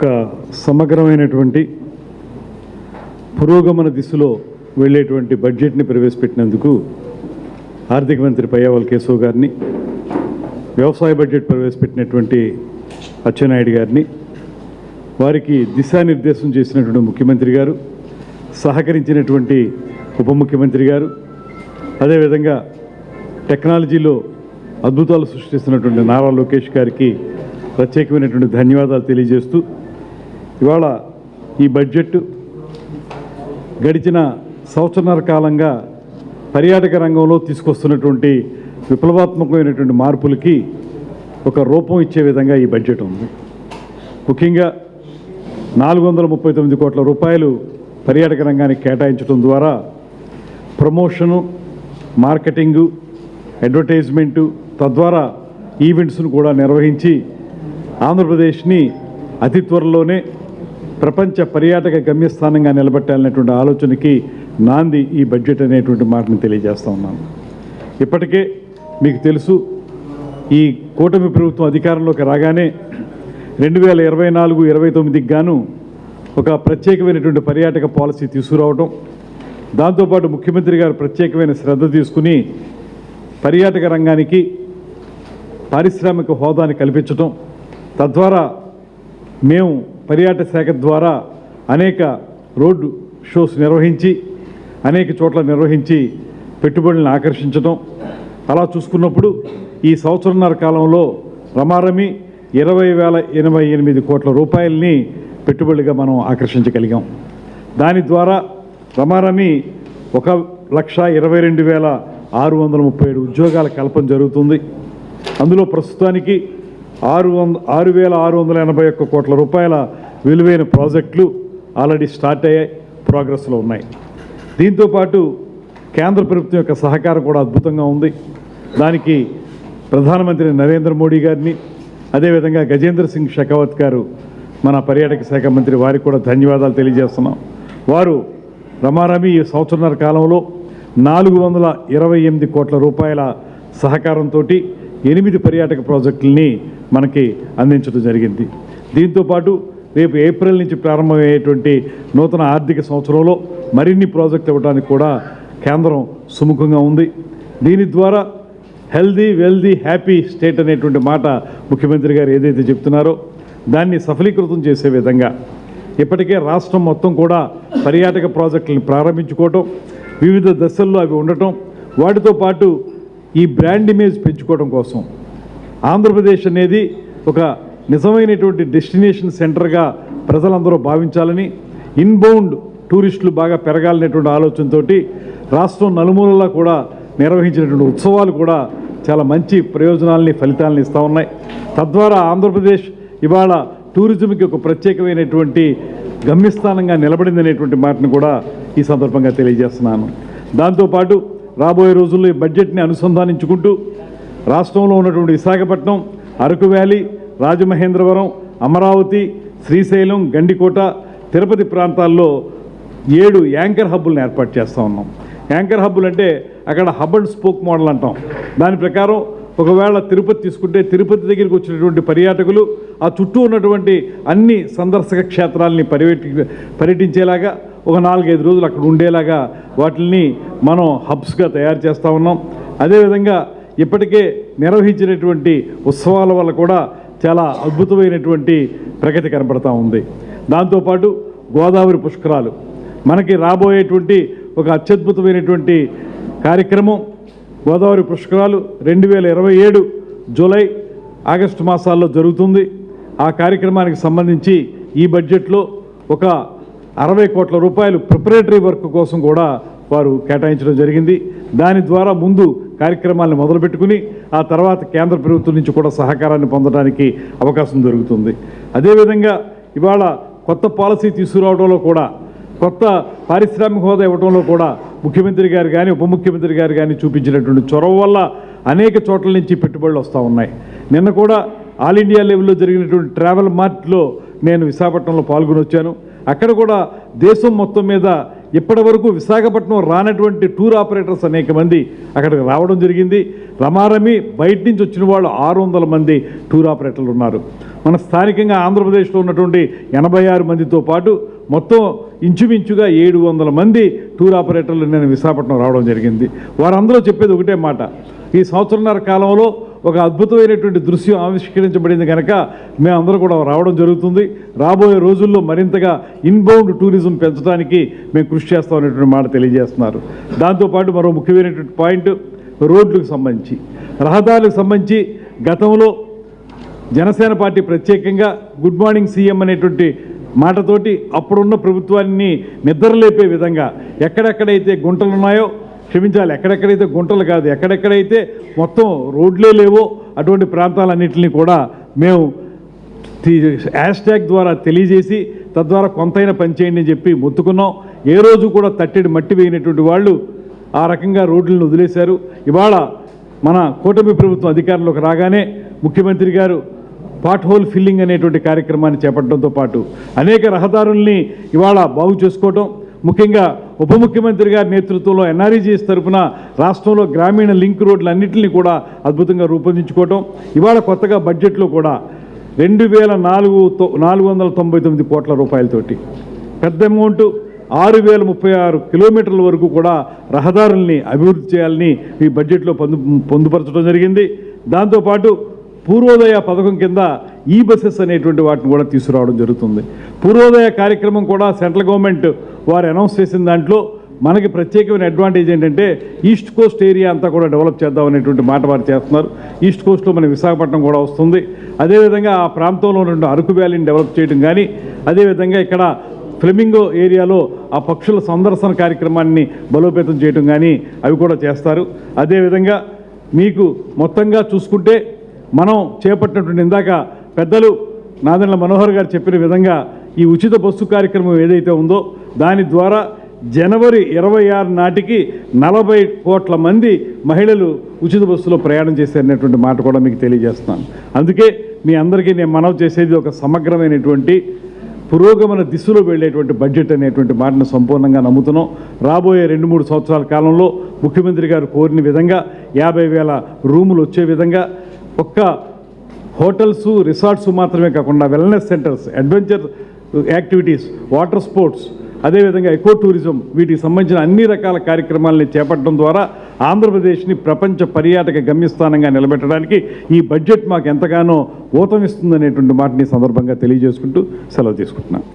ఒక సమగ్రమైనటువంటి పురోగమన దిశలో వెళ్ళేటువంటి బడ్జెట్ని ప్రవేశపెట్టినందుకు ఆర్థిక మంత్రి పయ్యావుల కేశవ్ గారిని, వ్యవసాయ బడ్జెట్ ప్రవేశపెట్టినటువంటి అచ్చెన్నాయుడు గారిని, వారికి దిశానిర్దేశం చేసినటువంటి ముఖ్యమంత్రి గారు, సహకరించినటువంటి ఉప ముఖ్యమంత్రి గారు, అదేవిధంగా టెక్నాలజీలో అద్భుతాలు సృష్టిస్తున్నటువంటి నారా లోకేష్ గారికి ప్రత్యేకమైనటువంటి ధన్యవాదాలు తెలియజేస్తూ, ఇవాళ ఈ బడ్జెట్ గడిచిన సంవత్సరన్నర కాలంగా పర్యాటక రంగంలో తీసుకొస్తున్నటువంటి విప్లవాత్మకమైనటువంటి మార్పులకి ఒక రూపం ఇచ్చే విధంగా ఈ బడ్జెట్ ఉంది. ముఖ్యంగా 439 కోట్ల రూపాయలు పర్యాటక రంగానికి కేటాయించడం ద్వారా ప్రమోషను, మార్కెటింగు, అడ్వర్టైజ్మెంటు, తద్వారా ఈవెంట్స్ను కూడా నిర్వహించి ఆంధ్రప్రదేశ్ని అతి త్వరలోనే ప్రపంచ పర్యాటక గమ్యస్థానంగా నిలబెట్టాలనేటువంటి ఆలోచనకి నాంది ఈ బడ్జెట్ అనేటువంటి మాటను తెలియజేస్తూ ఉన్నాను. ఇప్పటికే మీకు తెలుసు, ఈ కూటమి ప్రభుత్వం అధికారంలోకి రాగానే 2024-29కి గాను ఒక ప్రత్యేకమైనటువంటి పర్యాటక పాలసీ తీసుకురావడం, దాంతోపాటు ముఖ్యమంత్రి గారు ప్రత్యేకమైన శ్రద్ధ తీసుకుని పర్యాటక రంగానికి పారిశ్రామిక హోదాని కల్పించడం, తద్వారా మేము పర్యాటక శాఖ ద్వారా అనేక రోడ్డు షోస్ నిర్వహించి అనేక చోట్ల నిర్వహించి పెట్టుబడులను ఆకర్షించడం, అలా చూసుకున్నప్పుడు ఈ సంవత్సరన్నర కాలంలో రమారమి 20,088 కోట్ల రూపాయలని పెట్టుబడులుగా మనం ఆకర్షించగలిగాం. దాని ద్వారా రమారమి 1,22,637 ఉద్యోగాల కల్పన జరుగుతుంది. అందులో ప్రస్తుతానికి 6,681 కోట్ల రూపాయల విలువైన ప్రాజెక్టులు ఆల్రెడీ స్టార్ట్ అయ్యాయి, ప్రోగ్రెస్లో ఉన్నాయి. దీంతోపాటు కేంద్ర ప్రభుత్వం యొక్క సహకారం కూడా అద్భుతంగా ఉంది. దానికి ప్రధానమంత్రి నరేంద్ర మోడీ గారిని, అదేవిధంగా గజేంద్ర సింగ్ షెకావత్ గారు మన పర్యాటక శాఖ మంత్రి, వారికి కూడా ధన్యవాదాలు తెలియజేస్తున్నాం. వారు రమారమి ఈ సంవత్సరన్నర కాలంలో 428 కోట్ల రూపాయల సహకారంతో 8 పర్యాటక ప్రాజెక్టులని మనకి అందించడం జరిగింది. దీంతోపాటు రేపు ఏప్రిల్ నుంచి ప్రారంభమయ్యేటువంటి నూతన ఆర్థిక సంవత్సరంలో మరిన్ని ప్రాజెక్టులు ఇవ్వడానికి కూడా కేంద్రం సుముఖంగా ఉంది. దీని ద్వారా హెల్దీ, వెల్దీ, హ్యాపీ స్టేట్ అనేటువంటి మాట ముఖ్యమంత్రి గారు ఏదైతే చెప్తున్నారో దాన్ని సఫలీకృతం చేసే విధంగా ఇప్పటికే రాష్ట్రం మొత్తం కూడా పర్యాటక ప్రాజెక్టులను ప్రారంభించుకోవటం, వివిధ దశల్లో అవి ఉండటం, వాటితో పాటు ఈ బ్రాండ్ ఇమేజ్ పెంచుకోవడం కోసం ఆంధ్రప్రదేశ్ అనేది ఒక నిజమైనటువంటి డెస్టినేషన్ సెంటర్గా ప్రజలందరూ భావించాలని, ఇన్బౌండ్ టూరిస్టులు బాగా పెరగాలనేటువంటి ఆలోచనతో రాష్ట్రం నలుమూలలా కూడా నిర్వహించినటువంటి ఉత్సవాలు కూడా చాలా మంచి ప్రయోజనాలని, ఫలితాలను ఇస్తూ ఉన్నాయి. తద్వారా ఆంధ్రప్రదేశ్ ఇవాళ టూరిజంకి ఒక ప్రత్యేకమైనటువంటి గమ్యస్థానంగా నిలబడిందనేటువంటి మాటను కూడా ఈ సందర్భంగా తెలియజేస్తున్నాను. దాంతోపాటు రాబోయే రోజుల్లో ఈ బడ్జెట్ని అనుసంధానించుకుంటూ రాష్ట్రంలో ఉన్నటువంటి విశాఖపట్నం, అరకు వ్యాలీ, రాజమహేంద్రవరం, అమరావతి, శ్రీశైలం, గండికోట, తిరుపతి ప్రాంతాల్లో 7 యాంకర్ హబ్బులను ఏర్పాటు చేస్తూ ఉన్నాం. యాంకర్ హబ్బులు అంటే అక్కడ హబ్ అండ్ స్పోక్ మోడల్ అంటాం. దాని ప్రకారం ఒకవేళ తిరుపతి తీసుకుంటే తిరుపతి దగ్గరికి వచ్చినటువంటి పర్యాటకులు ఆ చుట్టూ ఉన్నటువంటి అన్ని సందర్శక క్షేత్రాలని పర్యటించేలాగా ఒక 4-5 రోజులు అక్కడ ఉండేలాగా వాటిని మనం హబ్స్గా తయారు చేస్తూ ఉన్నాం. అదేవిధంగా ఇప్పటికే నిర్వహించినటువంటి ఉత్సవాల వల్ల కూడా చాలా అద్భుతమైనటువంటి ప్రగతి కనపడతా ఉంది. దాంతోపాటు గోదావరి పుష్కరాలు మనకి రాబోయేటువంటి ఒక అత్యద్భుతమైనటువంటి కార్యక్రమం. గోదావరి పుష్కరాలు 2027 జూలై, ఆగస్టు మాసాల్లో జరుగుతుంది. ఆ కార్యక్రమానికి సంబంధించి ఈ బడ్జెట్లో ఒక 60 కోట్ల రూపాయలు ప్రిపరేటరీ వర్క్ కోసం కూడా వారు కేటాయించడం జరిగింది. దాని ద్వారా ముందు కార్యక్రమాలను మొదలుపెట్టుకుని ఆ తర్వాత కేంద్ర ప్రభుత్వం నుంచి కూడా సహకారాన్ని పొందడానికి అవకాశం దొరుకుతుంది. అదేవిధంగా ఇవాళ కొత్త పాలసీ తీసుకురావడంలో కూడా, కొత్త పారిశ్రామిక హోదా ఇవ్వడంలో కూడా ముఖ్యమంత్రి గారు కానీ ఉప ముఖ్యమంత్రి గారు కానీ చూపించినటువంటి చొరవ వల్ల అనేక చోట్ల నుంచి పెట్టుబడులు వస్తూ ఉన్నాయి. నిన్న కూడా ఆల్ ఇండియా లెవెల్లో జరిగినటువంటి ట్రావెల్ మార్ట్లో నేను విశాఖపట్నంలో పాల్గొని వచ్చాను. అక్కడ కూడా దేశం మొత్తం మీద ఇప్పటి వరకు విశాఖపట్నం రానటువంటి టూర్ ఆపరేటర్స్ అనేక మంది అక్కడికి రావడం జరిగింది. రమారమి బయట నుంచి వచ్చిన వాళ్ళు 600 మంది టూర్ ఆపరేటర్లు ఉన్నారు. మన స్థానికంగా ఆంధ్రప్రదేశ్లో ఉన్నటువంటి 86 మందితో పాటు మొత్తం ఇంచుమించుగా 700 మంది టూర్ ఆపరేటర్లు నేను విశాఖపట్నం రావడం జరిగింది. వారందరూ చెప్పేది ఒకటే మాట, ఈ సంవత్సరంన్నర కాలంలో ఒక అద్భుతమైనటువంటి దృశ్యం ఆవిష్కరించబడింది కనుక మేమందరూ కూడా రావడం జరుగుతుంది. రాబోయే రోజుల్లో మరింతగా ఇన్బౌండ్ టూరిజం పెంచడానికి మేము కృషి చేస్తామనేటువంటి మాట తెలియజేస్తున్నారు. దాంతోపాటు మరో ముఖ్యమైనటువంటి పాయింట్ రోడ్లకు సంబంధించి, రహదారులకు సంబంధించి గతంలో జనసేన పార్టీ ప్రత్యేకంగా గుడ్ మార్నింగ్ సీఎం అనేటువంటి మాటతోటి అప్పుడున్న ప్రభుత్వాన్ని నిద్రలేపే విధంగా ఎక్కడెక్కడైతే గుంటలు ఉన్నాయో, క్షమించాలి, ఎక్కడెక్కడైతే గుంటలు కాదు, ఎక్కడెక్కడైతే మొత్తం రోడ్లే లేవో అటువంటి ప్రాంతాలన్నింటినీ కూడా మేము హ్యాష్ట్యాగ్ ద్వారా తెలియజేసి తద్వారా కొంతైనా పనిచేయండి అని చెప్పి మొత్తుకున్నాం. ఏ రోజు కూడా తట్టెడి మట్టి వేయనటువంటి వాళ్ళు ఆ రకంగా రోడ్లను వదిలేశారు. ఇవాళ మన కూటమి ప్రభుత్వం అధికారంలోకి రాగానే ముఖ్యమంత్రి గారు పాట్ హోల్ ఫిల్లింగ్ అనేటువంటి కార్యక్రమాన్ని చేపట్టడంతో పాటు అనేక రహదారుల్ని ఇవాళ బాగు చేసుకోవటం, ముఖ్యంగా ఉప ముఖ్యమంత్రి గారి నేతృత్వంలో ఎన్ఆర్ఈజీఎస్ తరఫున రాష్ట్రంలో గ్రామీణ లింక్ రోడ్లన్నింటినీ కూడా అద్భుతంగా రూపొందించుకోవటం, ఇవాళ కొత్తగా బడ్జెట్లో కూడా 2499 కోట్ల రూపాయలతోటి పెద్ద అమౌంట్ 6036 కిలోమీటర్ల వరకు కూడా రహదారుల్ని అభివృద్ధి చేయాలని ఈ బడ్జెట్లో పొందుపరచడం జరిగింది. దాంతోపాటు పూర్వోదయ పథకం కింద ఈ బస్సెస్ అనేటువంటి వాటిని కూడా తీసుకురావడం జరుగుతుంది. పూర్వోదయ కార్యక్రమం కూడా సెంట్రల్ గవర్నమెంట్ వారు అనౌన్స్ చేసిన దాంట్లో మనకి ప్రత్యేకమైన అడ్వాంటేజ్ ఏంటంటే ఈస్ట్ కోస్ట్ ఏరియా అంతా కూడా డెవలప్ చేద్దాం అనేటువంటి మాట వారు చేస్తున్నారు. ఈస్ట్ కోస్ట్లో మన విశాఖపట్నం కూడా వస్తుంది. అదేవిధంగా ఆ ప్రాంతంలో ఉన్న అరకు వ్యాలీని డెవలప్ చేయడం కానీ, అదేవిధంగా ఇక్కడ ఫ్లెమింగో ఏరియాలో ఆ పక్షుల సందర్శన కార్యక్రమాన్ని బలోపేతం చేయడం కానీ అవి కూడా చేస్తారు. అదేవిధంగా మీకు మొత్తంగా చూసుకుంటే మనం చేపట్టినటువంటి ఇందాక పెద్దలు నాదెండ్ల మనోహర్ గారు చెప్పిన విధంగా ఈ ఉచిత బస్సు కార్యక్రమం ఏదైతే ఉందో దాని ద్వారా జనవరి 26 నాటికి 40 కోట్ల మంది మహిళలు ఉచిత బస్సులో ప్రయాణం చేశారనేటువంటి మాట కూడా మీకు తెలియజేస్తున్నాను. అందుకే మీ అందరికీ నేను మనవి చేసేది ఒక సమగ్రమైనటువంటి పురోగమన దిశలో వెళ్ళేటువంటి బడ్జెట్ అనేటువంటి మాటను సంపూర్ణంగా నమ్ముతున్నాం. రాబోయే 2-3 సంవత్సరాల కాలంలో ముఖ్యమంత్రి గారు కోరిన విధంగా 50,000 రూములు వచ్చే విధంగా ఒక్క హోటల్స్, రిసార్ట్స్ మాత్రమే కాకుండా wellness centres, adventure activities, water sports, అదేవిధంగా ఎకో టూరిజం, వీటికి సంబంధించిన అన్ని రకాల కార్యక్రమాలని చేపట్టడం ద్వారా ఆంధ్రప్రదేశ్ని ప్రపంచ పర్యాటక గమ్యస్థానంగా నిలబెట్టడానికి ఈ బడ్జెట్ మాకు ఎంతగానో ఊతమిస్తుందనేటువంటి మాటని సందర్భంగా తెలియజేసుకుంటూ సెలవు తీసుకుంటున్నాను.